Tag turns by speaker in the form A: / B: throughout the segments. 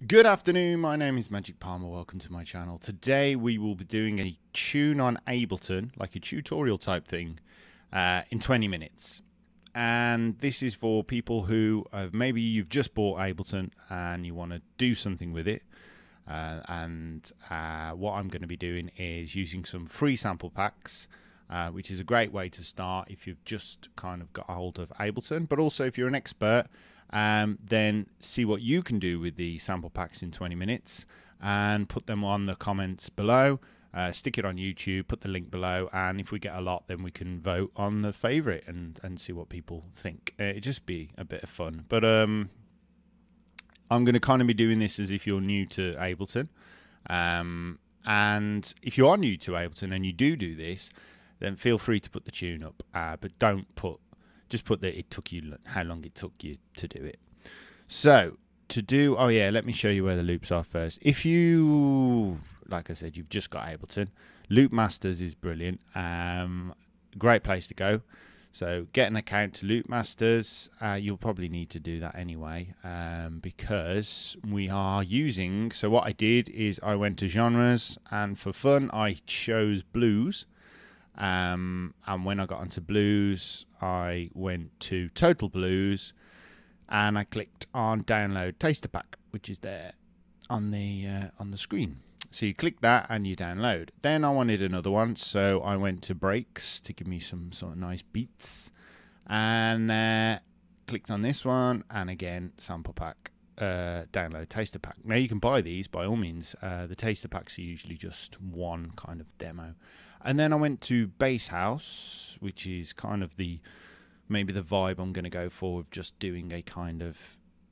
A: Good afternoon, my name is Magic Palmer, welcome to my channel. Today we will be doing a tune on Ableton, like a tutorial type thing, in 20 minutes. And this is for people who maybe you've just bought Ableton and you want to do something with it. What I'm going to be doing is using some free sample packs, which is a great way to start if you've just kind of got a hold of Ableton, but also if you're an expert. Then see what you can do with the sample packs in 20 minutes and put them on the comments below. Stick it on YouTube, put the link below, and if we get a lot, then we can vote on the favorite and see what people think. It'd just be a bit of fun. But I'm going to kind of be doing this as if you're new to Ableton. And if you are new to Ableton and you do this, then feel free to put the tune up, but don't put. Just put that it took you how long it took you to do it. So to do, oh yeah, let me show you where the loops are first. If you, like I said, you've just got Ableton, Loop Masters is brilliant. Great place to go. So get an account to Loop Masters. You'll probably need to do that anyway, because we are using. So what I did is I went to genres, and for fun I chose blues. And when I got onto blues, I went to Total Blues, and I clicked on Download Taster Pack, which is there on the screen. So you click that and you download. Then I wanted another one, so I went to Breaks to give me some sort of nice beats, and clicked on this one, and again Sample Pack, Download Taster Pack. Now you can buy these by all means. The Taster Packs are usually just one kind of demo. And then I went to Bass House, which is kind of maybe the vibe I'm going to go for, with just doing a kind of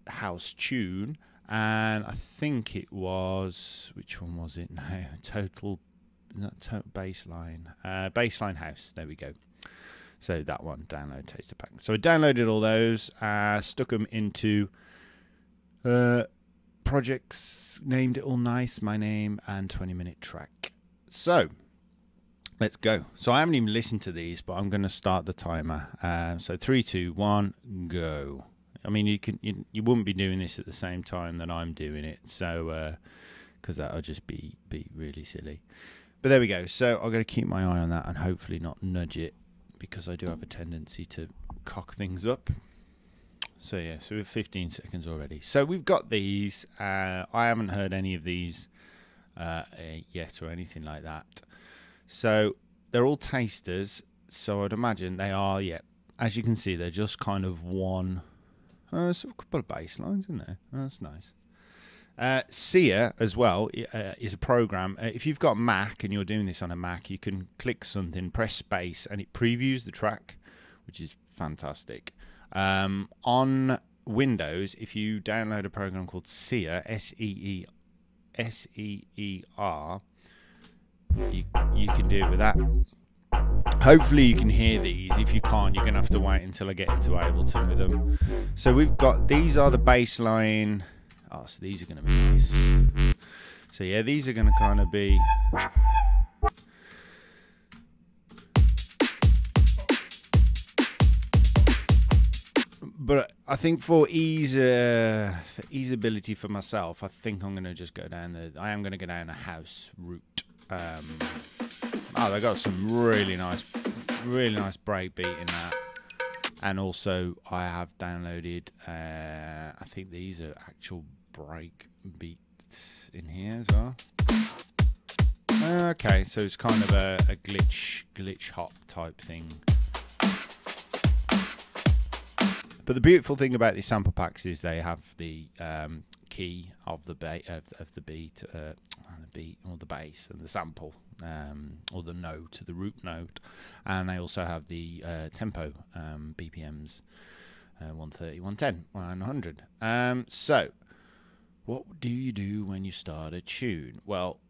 A: house tune. And I think it was, which one was it now? Total Bassline. Bassline House, there we go. So that one, Download Taster Pack. So I downloaded all those, stuck them into projects, named it all nice, my name, and 20-minute track. So let's go. So I haven't even listened to these, but I'm going to start the timer. So 3, 2, 1, go. I mean, you wouldn't be doing this at the same time that I'm doing it, so because that would just be really silly. But there we go. So I'm going to keep my eye on that and hopefully not nudge it, because I do have a tendency to cock things up. So yeah, so we're 15 seconds already. So we've got these. I haven't heard any of these yet or anything like that. So they're all tasters, so I'd imagine they are, yeah, as you can see, they're just kind of one. There's a couple of bass lines in there. Oh, that's nice. Sia as well is a program. If you've got Mac and you're doing this on a Mac, you can click something, press space, and it previews the track, which is fantastic. On Windows, if you download a program called Seer, S-E-E-R, you can do it with that. Hopefully you can hear these. If you can't, you're going to have to wait until I get into Ableton with them. So we've got, these are the bass line. Oh, so these are going to be nice. So yeah, these are going to kind of be... But I think for easeability for myself, I think I'm going to just go down I am going to go down a house route. Oh, they got some really nice breakbeat in that, and also I have downloaded. I think these are actual break beats in here as well. Okay, so it's kind of a glitch hop type thing. But the beautiful thing about these sample packs is they have the key of the beat, the beat or the bass, and the sample, or the note, the root note, and they also have the tempo, BPMs, 130, 110, 100. So, what do you do when you start a tune? Well,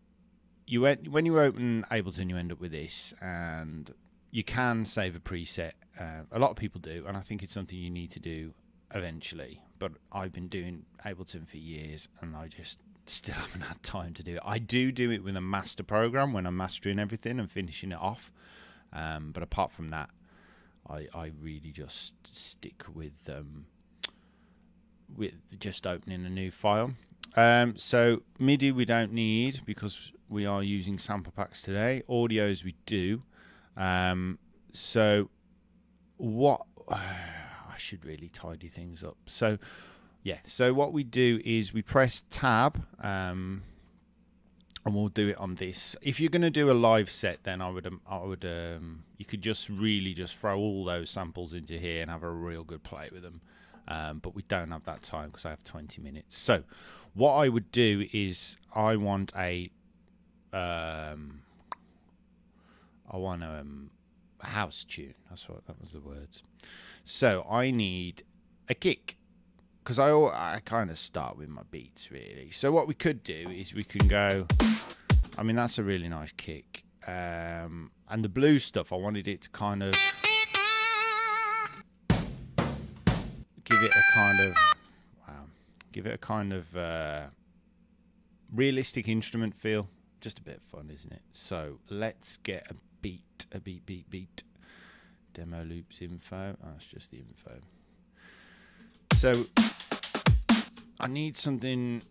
A: when you open Ableton, you end up with this, and you can save a preset. A lot of people do, and I think it's something you need to do eventually. But I've been doing Ableton for years, and I just still haven't had time to do it. I do it with a master program when I'm mastering everything and finishing it off. But apart from that, I really just stick with just opening a new file. So MIDI we don't need because we are using sample packs today. Audios we do. So what I should really tidy things up. So yeah, so what we do is we press tab, and we'll do it on this. If you're going to do a live set, then I would you could just really just throw all those samples into here and have a real good play with them. But we don't have that time because I have 20 minutes. So what I would do is I want a house tune. That was the words. So I need a kick because I kind of start with my beats really. So what we could do is we can go. I mean, that's a really nice kick. And the blues stuff, I wanted it to kind of give it a kind of realistic instrument feel. Just a bit of fun, isn't it? So let's get a beat. Demo loops info. Oh, it's just the info. So I need something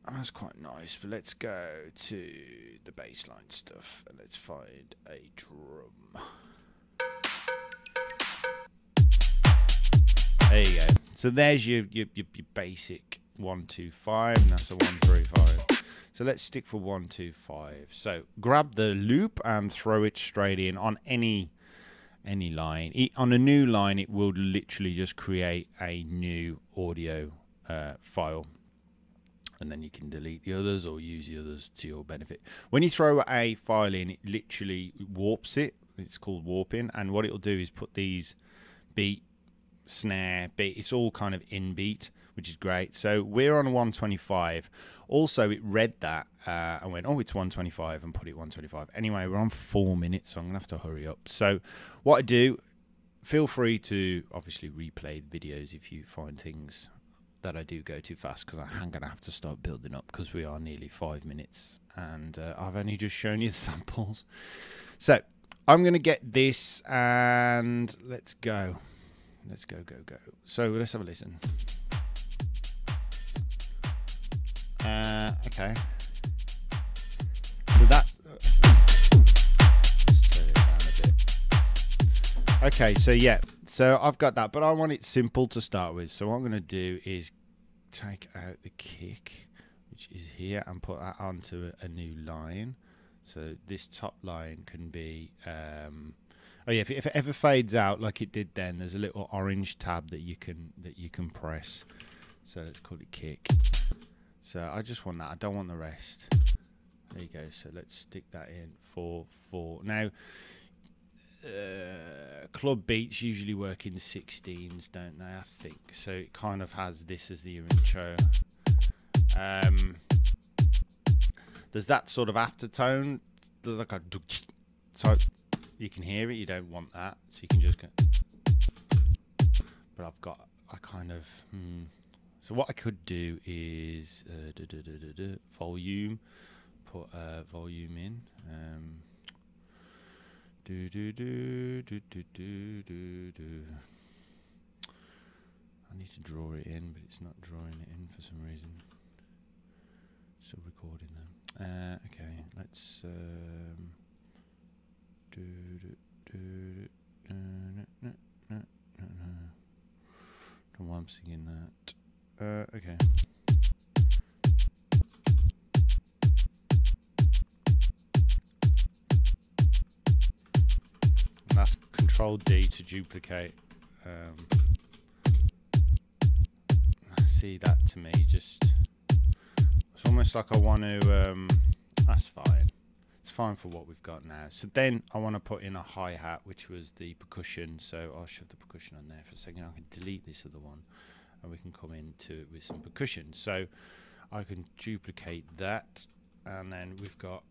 A: that's quite nice, but let's go to the bassline stuff and let's find a drum. There you go. So there's your basic 1 2 5, and that's a 1 3 5. So let's stick for 1 2 5. So grab the loop and throw it straight in on any line. On a new line, it will literally just create a new audio file, and then you can delete the others or use the others to your benefit. When you throw a file in, it literally warps it. It's called warping, and what it'll do is put these beat, snare, beat. It's all kind of in beat, which is great. So we're on 125. Also, it read that and went, oh, it's 125, and put it 125. Anyway, we're on 4 minutes, so I'm gonna have to hurry up. So what I do, feel free to obviously replay the videos if you find things that I do go too fast, because I'm gonna have to start building up because we are nearly 5 minutes and I've only just shown you the samples. So I'm gonna get this and let's go. Let's go. So let's have a listen. Okay. So that. Let's turn it down a bit. Okay, so yeah, so I've got that, but I want it simple to start with. So what I'm going to do is take out the kick, which is here, and put that onto a new line. So this top line can be. Oh yeah, if it ever fades out like it did then, there's a little orange tab that you can press. So let's call it kick. So I just want that. I don't want the rest. There you go. So let's stick that in for 4. Now, club beats usually work in 16s, don't they? I think so. It kind of has this as the intro. There's that sort of aftertone, like a so. You can hear it, you don't want that, so you can just go. But I kind of, so what I could do is volume, put volume in, I need to draw it in, but it's not drawing it in for some reason. Still recording them. Okay, let's don't know why I'm singing that. Okay. And that's Control D to duplicate. See, that to me just, it's almost like I want to, that's fine. It's fine for what we've got now. So then I want to put in a hi-hat, which was the percussion. So I'll shove the percussion on there for a second. I can delete this other one and we can come into it with some percussion. So I can duplicate that, and then we've got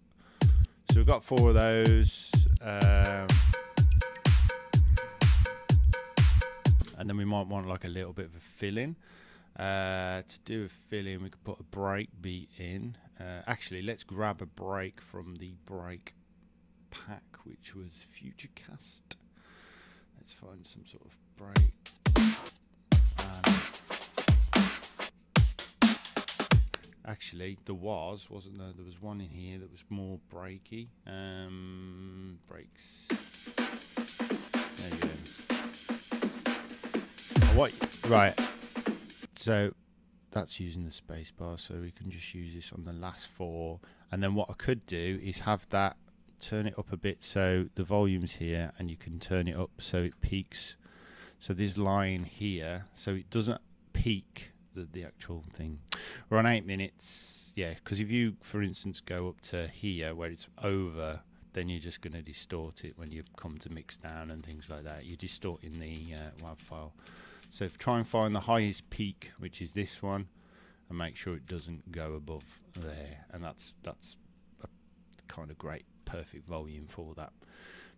A: 4 of those. And then we might want like a little bit of a fill-in. To do a fill-in, we could put a break beat in. Actually, let's grab a break from the break pack, which was Futurecast. Let's find some sort of break. actually, there wasn't there? There was one in here that was more breaky. Breaks. There you go. What? Right. So that's using the space bar, so we can just use this on the last 4. And then what I could do is have that, turn it up a bit so the volume's here, and you can turn it up so it peaks. So this line here, so it doesn't peak the actual thing. We're on 8 minutes, yeah, because if you, for instance, go up to here where it's over, then you're just going to distort it when you come to mix down and things like that. You're distorting the WAV file. So try and find the highest peak, which is this one, and make sure it doesn't go above there. And that's a kind of great, perfect volume for that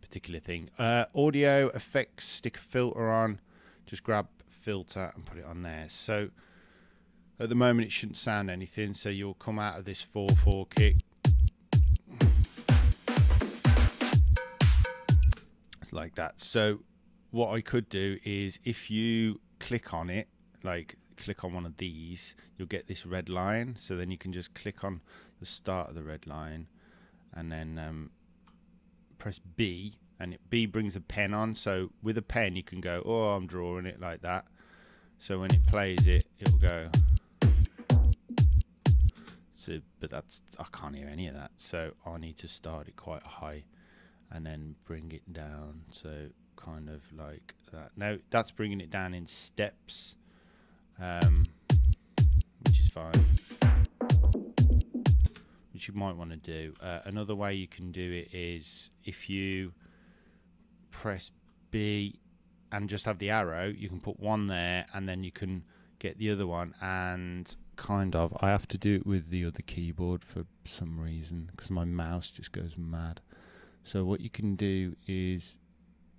A: particular thing. Audio effects, stick a filter on. Just grab filter and put it on there. So at the moment it shouldn't sound anything, so you'll come out of this 4/4 kick like that. So what I could do is, if you click on it, like click on one of these, you'll get this red line. So then you can just click on the start of the red line and then press B, and B brings a pen on. So with a pen you can go, oh, I'm drawing it like that. So when it plays it, it'll go. So, but I can't hear any of that. So I need to start it quite high and then bring it down. So kind of like that. Now that's bringing it down in steps, which is fine, which you might want to do. Another way you can do it is if you press B and just have the arrow, you can put one there and then you can get the other one, and kind of, I have to do it with the other keyboard for some reason because my mouse just goes mad. So what you can do is,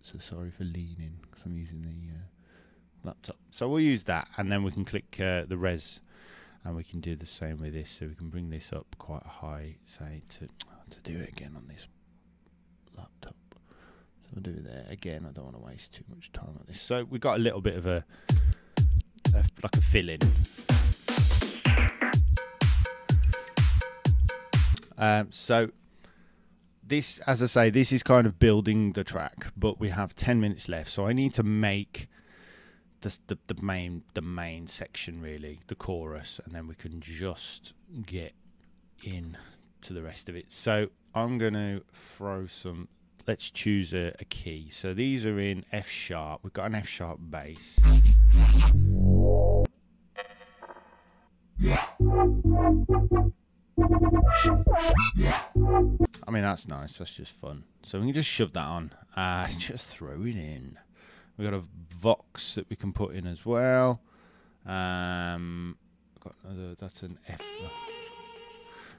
A: so sorry for leaning because I'm using the laptop. So we'll use that, and then we can click the res, and we can do the same with this. So we can bring this up quite high, say to do it again on this laptop. So we'll do it there again. I don't want to waste too much time on this. So we've got a little bit of like a fill-in. So this, as I say, this is kind of building the track, but we have 10 minutes left, so I need to make this the main section, really, the chorus, and then we can just get in to the rest of it. So I'm going to throw some, let's choose a key. So these are in F sharp. We've got an F sharp bass. I mean, that's nice. That's just fun. So we can just shove that on. Just throw it in. We've got a Vox that we can put in as well. Got another, that's an F.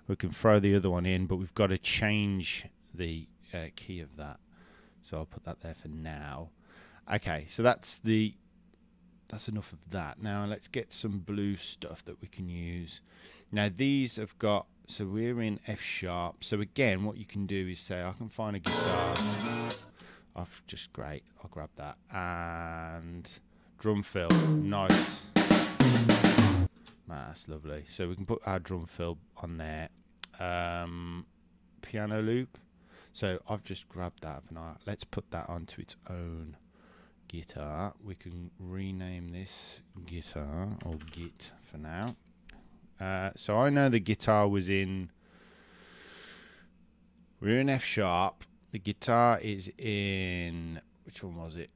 A: We can throw the other one in, but we've got to change the key of that. So I'll put that there for now. Okay, so that's enough of that. Now let's get some blue stuff that we can use. Now these have got, so we're in F sharp. So again, what you can do is say, I can find a guitar. Great, I'll grab that. And drum fill, nice. That's lovely. So we can put our drum fill on there. Piano loop. So I've just grabbed that. Let's put that onto its own guitar. We can rename this guitar, or git for now. So I know the guitar was in, we're in F sharp. The guitar is in, which one was it?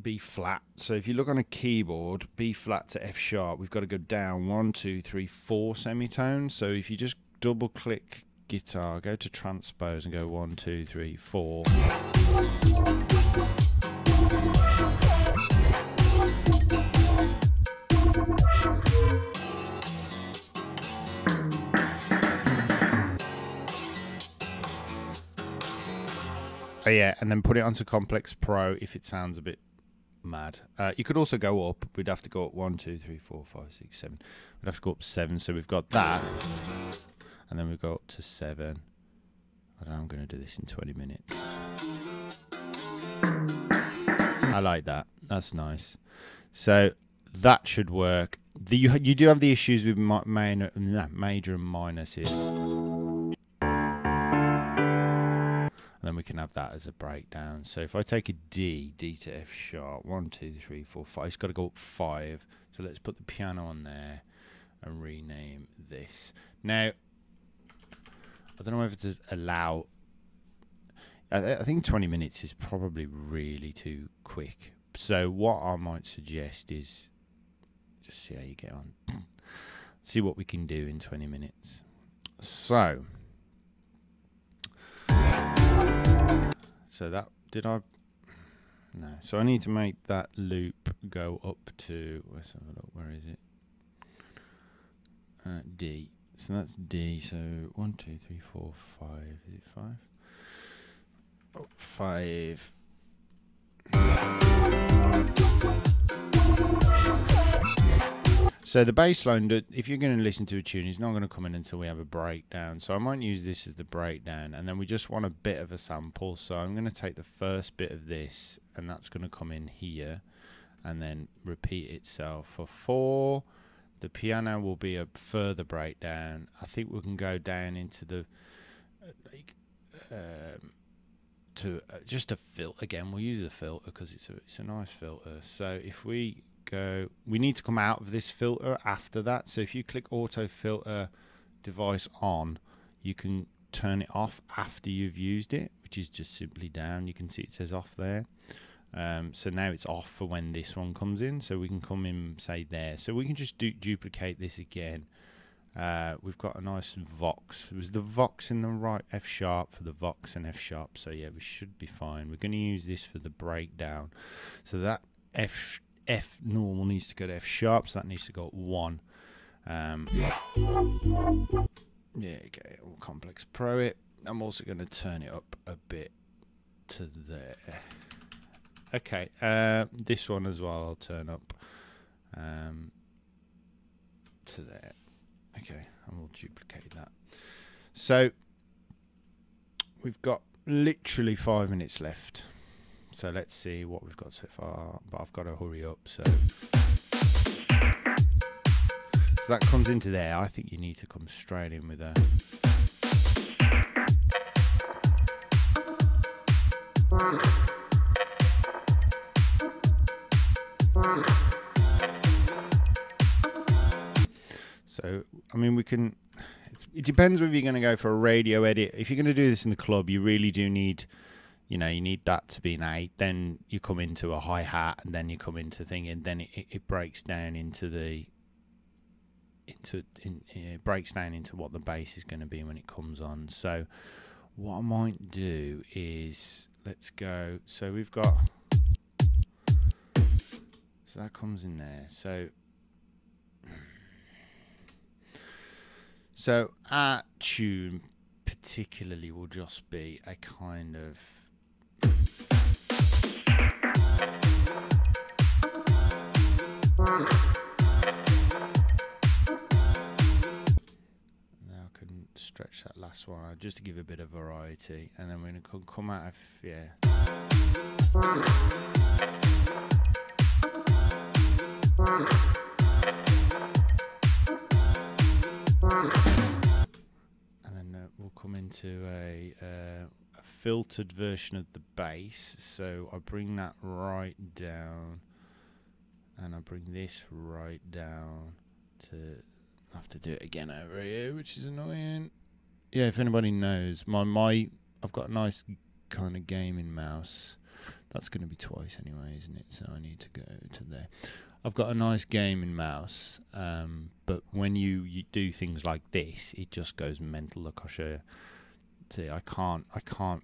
A: B flat. So if you look on a keyboard, B flat to F sharp, we've got to go down 1, 2, 3, 4 semitones. So if you just double click guitar, go to transpose and go 1, 2, 3, 4. Oh yeah, and then put it onto Complex Pro if it sounds a bit mad. You could also go up. We'd have to go up 1, 2, 3, 4, 5, 6, 7. We'd have to go up 7. So we've got that, and then we go up to 7. I don't know, I'm going to do this in 20 minutes. I like that. That's nice. So that should work. you do have the issues with major and minuses. And then we can have that as a breakdown. So if I take a D to F sharp, 1, 2, 3, 4, 5, it's got to go up 5. So let's put the piano on there and rename this. Now, I don't know whether to allow. I think 20 minutes is probably really too quick. So what I might suggest is just see how you get on. See what we can do in 20 minutes. So that, did I? No. So I need to make that loop go up to, let's have a look, where is it? D. So that's D. So 1, 2, 3, 4, 5. Is it 5? Oh, 5. So the bass line, if you're going to listen to a tune, it's not going to come in until we have a breakdown. So I might use this as the breakdown, and then we just want a bit of a sample. So I'm going to take the first bit of this, and that's going to come in here, and then repeat itself for 4. The piano will be a further breakdown. I think we can go down into the just a filter again. We'll use a filter because it's a nice filter. So if we go, we need to come out of this filter after that. So if you click auto filter device on, you can turn it off after you've used it, which is just simply down. You can see it says off there. So now it's off for when this one comes in. So we can come in, say there. So we can just duplicate this again. We've got a nice Vox. It was the Vox in the right, F sharp for the Vox and F sharp. So yeah, we should be fine. We're going to use this for the breakdown. So that F normal needs to go to F sharp. So that needs to go at 1. Yeah, okay, all complex pro it. I'm also going to turn it up a bit to there. Okay, this one as well I'll turn up to there. Okay, and we'll duplicate that. So we've got literally 5 minutes left. So let's see what we've got so far, but I've got to hurry up. So that comes into there. I think you need to come straight in with a. So, I mean, we can, it depends whether you're going to go for a radio edit. If you're going to do this in the club, you really do need, you know, you need that to be an 8. Then you come into a hi-hat, and then you come into thing, and then it breaks down into the, it breaks down into what the bass is going to be when it comes on. So what I might do is, let's go, so we've got, so that comes in there. So our tune particularly will just be a kind of now I can stretch that last one out just to give a bit of variety, and then we're going to come out of and then we'll come into a filtered version of the bass. So I bring that right down, and I bring this right down to, I have to do it again over here, which is annoying. Yeah, if anybody knows, I've got a nice kind of gaming mouse. That's going to be twice anyway, isn't it? So I need to go to there. I've got a nice gaming mouse, but when you do things like this, it just goes mental. Look, I'll show you. See, I can't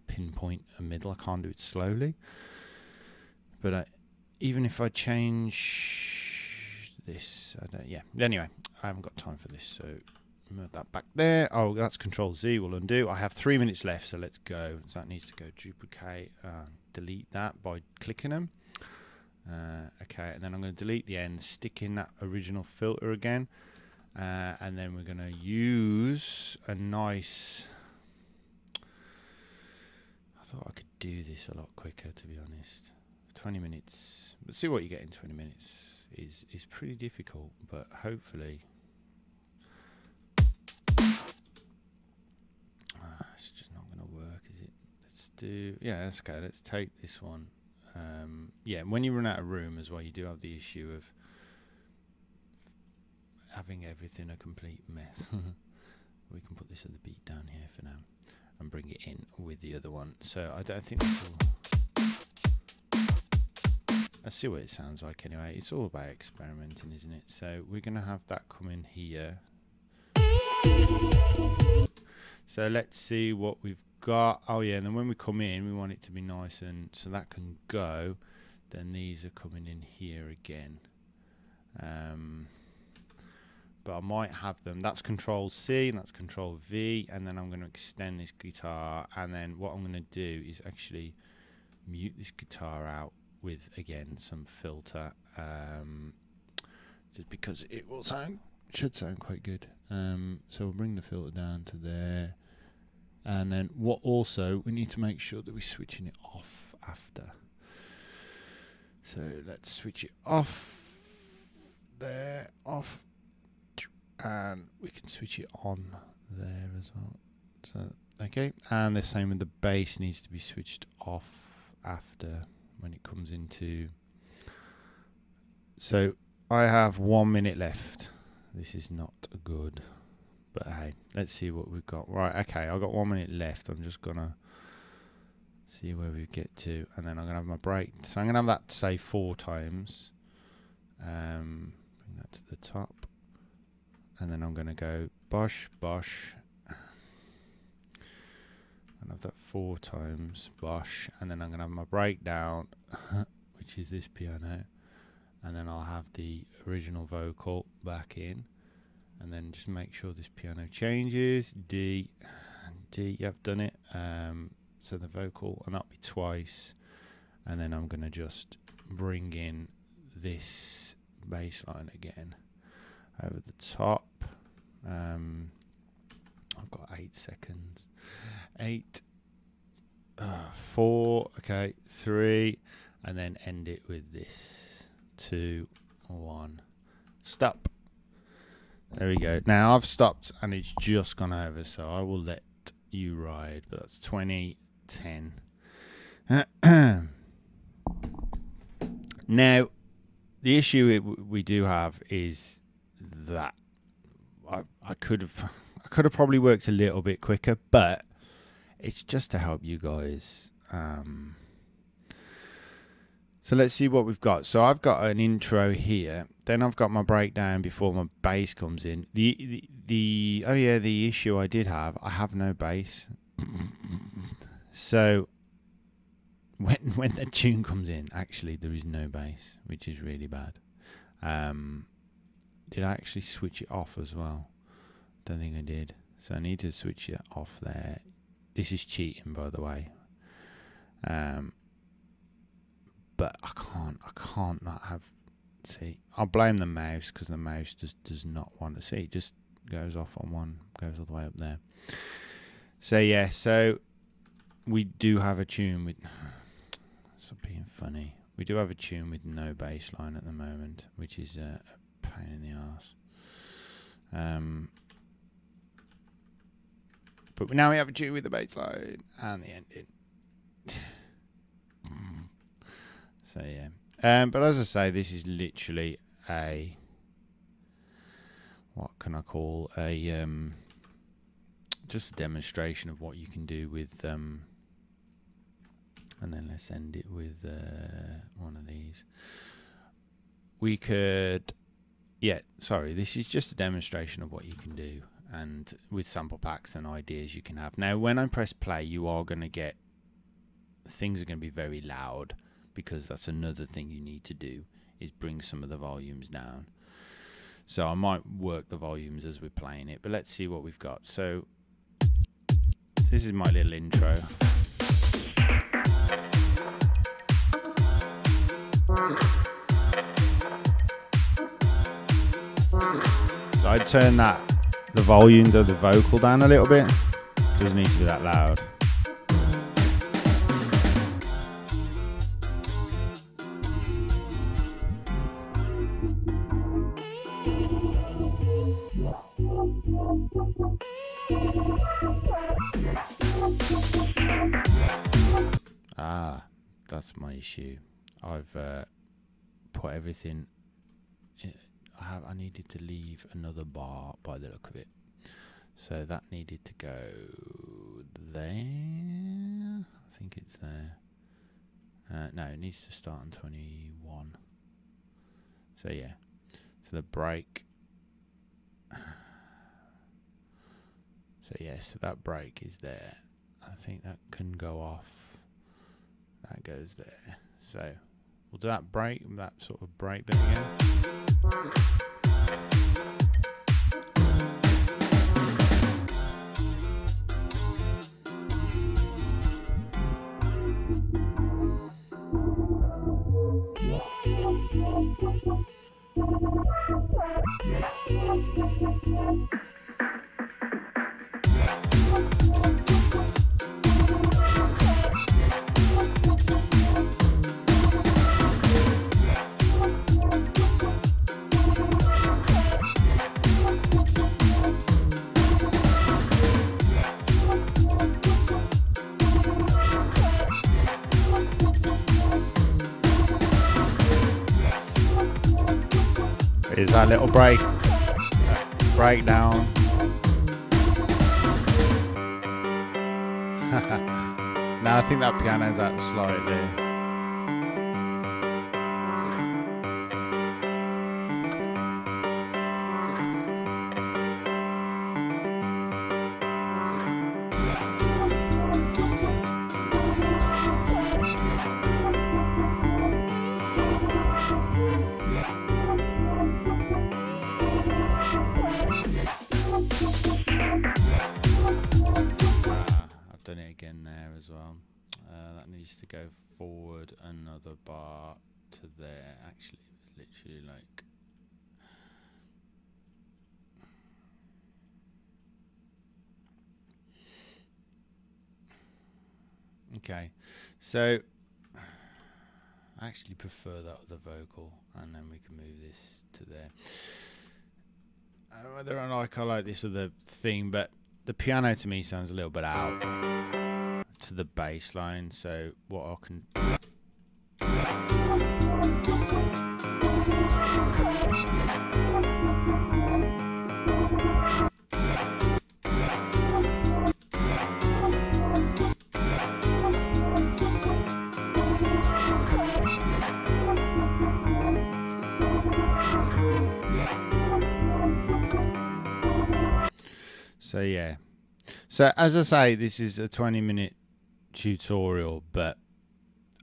A: pinpoint a middle. I can't do it slowly. But even if I change this, I don't. Yeah. Anyway, I haven't got time for this, so move that back there. Oh, that's Control Z. We'll undo. I have 3 minutes left, so let's go. So that needs to go duplicate, delete that by clicking them. Okay, and then I'm going to delete the end, stick in that original filter again, and then we're going to use a nice. I thought I could do this a lot quicker, to be honest. 20 minutes. Let's see what you get in 20 minutes. is pretty difficult, but hopefully it's just not going to work, is it? Let's do, yeah, that's okay. Let's take this one. Yeah, when you run out of room as well, you do have the issue of having everything a complete mess. We can put this other beat down here for now and bring it in with the other one. So I think this will, let's see what it sounds like anyway. It's all about experimenting, isn't it? So we're going to have that come in here. So let's see what we've got. Oh yeah, and then when we come in, we want it to be nice, and so that can go. Then these are coming in here again. But I might have them. That's Control C and that's Control V, and then I'm going to extend this guitar, and then what I'm going to do is actually mute this guitar out with, again, some filter, just because it will should sound quite good. So we'll bring the filter down to there, and then what also, we need to make sure that we're switching it off after. So let's switch it off there, off, and we can switch it on there as well. So okay, and the same with the bass, needs to be switched off after when it comes into. So I have 1 minute left. This is not good, but hey, let's see what we've got. Right, okay, I've got 1 minute left. I'm just gonna see where we get to, and then I'm gonna have my break. So I'm gonna have that say 4 times. Bring that to the top. And then I'm going to go bosh, bosh. And have that 4 times, bosh. And then I'm going to have my breakdown, which is this piano. And then I'll have the original vocal back in. And then just make sure this piano changes. D, D, I've done it. So the vocal, and that'll be twice. And then I'm going to just bring in this bass line again over the top. I've got 8 seconds. 8, 4, okay, 3, and then end it with this. 2, 1, stop. There we go. Now I've stopped and it's just gone over, so I will let you ride. But that's 20, 10. Now, the issue we do have is that I could have probably worked a little bit quicker, but it's just to help you guys. So let's see what we've got. So I've got an intro here, then I've got my breakdown before my bass comes in. Oh yeah, the issue I did have, I have no bass. So when the tune comes in, actually there is no bass, which is really bad. Did I actually switch it off as well? Don't think I did. So I need to switch it off there. This is cheating, by the way. But I can't not have. See, I'll blame the mouse, because the mouse just does not want to see. It just goes off on one, goes all the way up there. So yeah, so we do have a tune with. Stop being funny. We do have a tune with no bass line at the moment, which is a pain in the arse. But now we have a tune with the bass line and the ending. So yeah. But as I say, this is literally a, what can I call, a just a demonstration of what you can do with and then let's end it with one of these. We could, yeah, sorry, this is just a demonstration of what you can do, and with sample packs and ideas you can have. Now when I press play, you are going to get, things are going to be very loud, because that's another thing you need to do, is bring some of the volumes down. So I might work the volumes as we're playing it, but let's see what we've got. So this is my little intro. So I'd turn the volume of the vocal down a little bit. Doesn't need to be that loud. Ah, that's my issue. I've put everything. I needed to leave another bar by the look of it, so that needed to go there. I think it's there. No, it needs to start on 21. So yeah, so the break. So yeah, so that break is there. I think that can go off. That goes there. So we'll do that break, that sort of break bit again. Is that little breakdown. Now I think that piano's out slightly. As well, that needs to go forward another bar to there. Actually, it was literally like okay. So I actually prefer that other vocal, and then we can move this to there. Whether or not I like this other thing, but the piano to me sounds a little bit out to the bass line, so what I can so yeah. So as I say, this is a 20-minute tutorial, but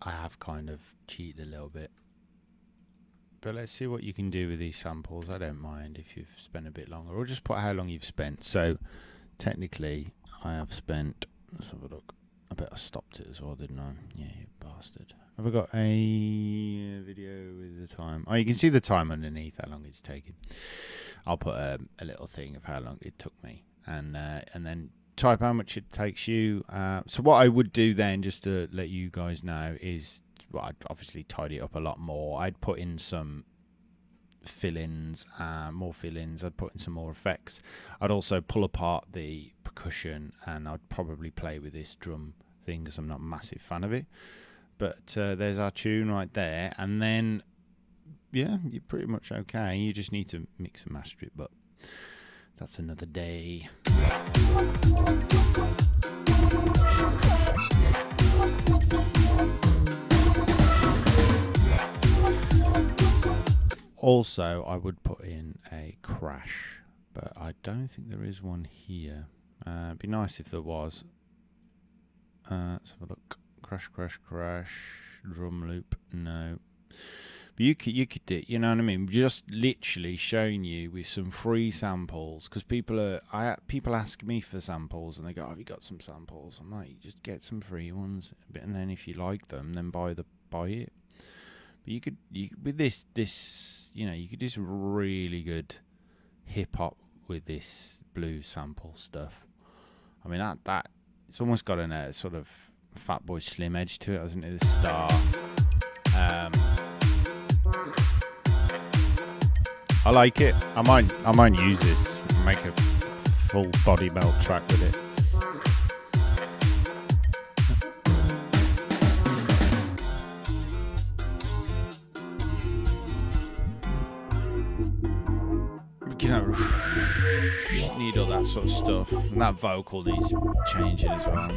A: I have kind of cheated a little bit. But let's see what you can do with these samples. I don't mind if you've spent a bit longer, or just put how long you've spent. So technically I have spent, let's have a look. I bet I stopped it as well, didn't I? Yeah, you bastard. Have I got a video with the time? Oh, you can see the time underneath, how long it's taken. I'll put a little thing of how long it took me, and then type how much it takes you. So what I would do then, just to let you guys know, is, well, I'd obviously tidy it up a lot more. I'd put in some fill-ins, more fill-ins. I'd put in some more effects. I'd also pull apart the percussion, and I'd probably play with this drum thing because I'm not a massive fan of it. But there's our tune right there, and then yeah, you're pretty much okay. You just need to mix and master it, but that's another day. Also, I would put in a crash, but I don't think there is one here. It'd be nice if there was. Let's have a look. Crash, crash, crash. Drum loop. No. But you could do, you know what I mean? Just literally showing you with some free samples, because people ask me for samples and they go, "Have you got some samples?" I'm like, "Just get some free ones, and then if you like them, then buy it." But you could with this, you know, you could do some really good hip hop with this blues sample stuff. I mean that it's almost got a sort of Fatboy Slim edge to it, hasn't it? The start. I like it. I might use this, make a full body melt track with it. You know, need all that sort of stuff. And that vocal needs changing as well.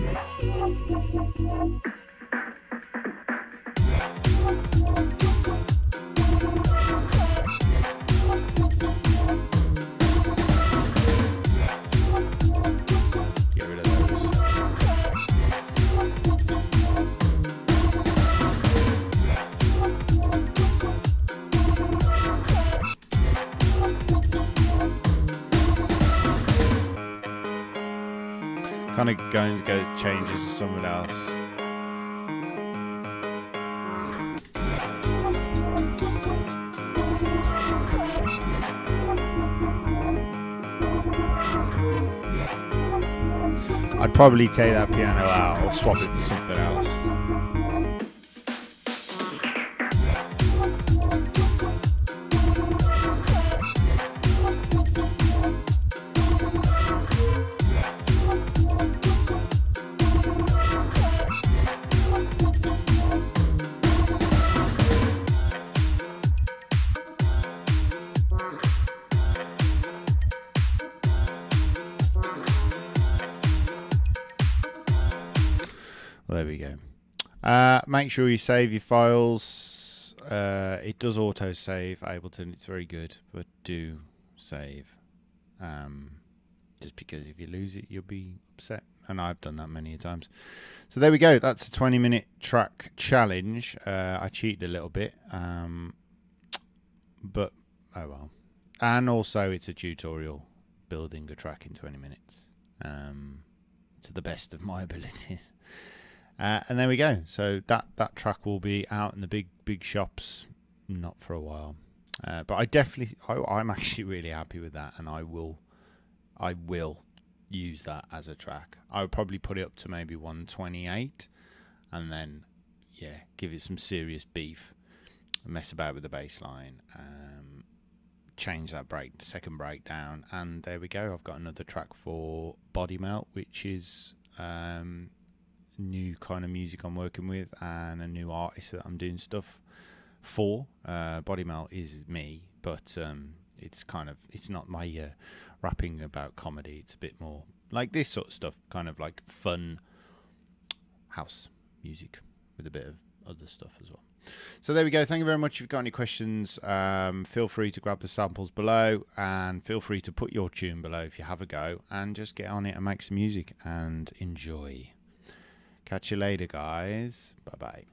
A: Get rid of those. Kind of going to go changes to someone else. I'd probably take that piano out or swap it for something else. Well, there we go. Make sure you save your files. It does auto save Ableton. It's very good, but do save. Just because if you lose it, you'll be upset. And I've done that many times. So there we go. That's a 20-minute track challenge. I cheated a little bit. But, oh well. And also, it's a tutorial building a track in 20 minutes. To the best of my abilities. And there we go. So that track will be out in the big shops not for a while. But I'm actually really happy with that, and I will use that as a track. I would probably put it up to maybe 128, and then give it some serious beef, mess about with the bass line, change that second breakdown, and there we go. I've got another track for Body Melt, which is new kind of music I'm working with, and a new artist that I'm doing stuff for. Body Melt is me, but it's not my rapping about comedy. It's a bit more like this sort of stuff, kind of like fun house music with a bit of other stuff as well. So there we go. Thank you very much. If you've got any questions, feel free to grab the samples below, and feel free to put your tune below if you have a go, and just get on it and make some music and enjoy. Catch you later, guys. Bye bye.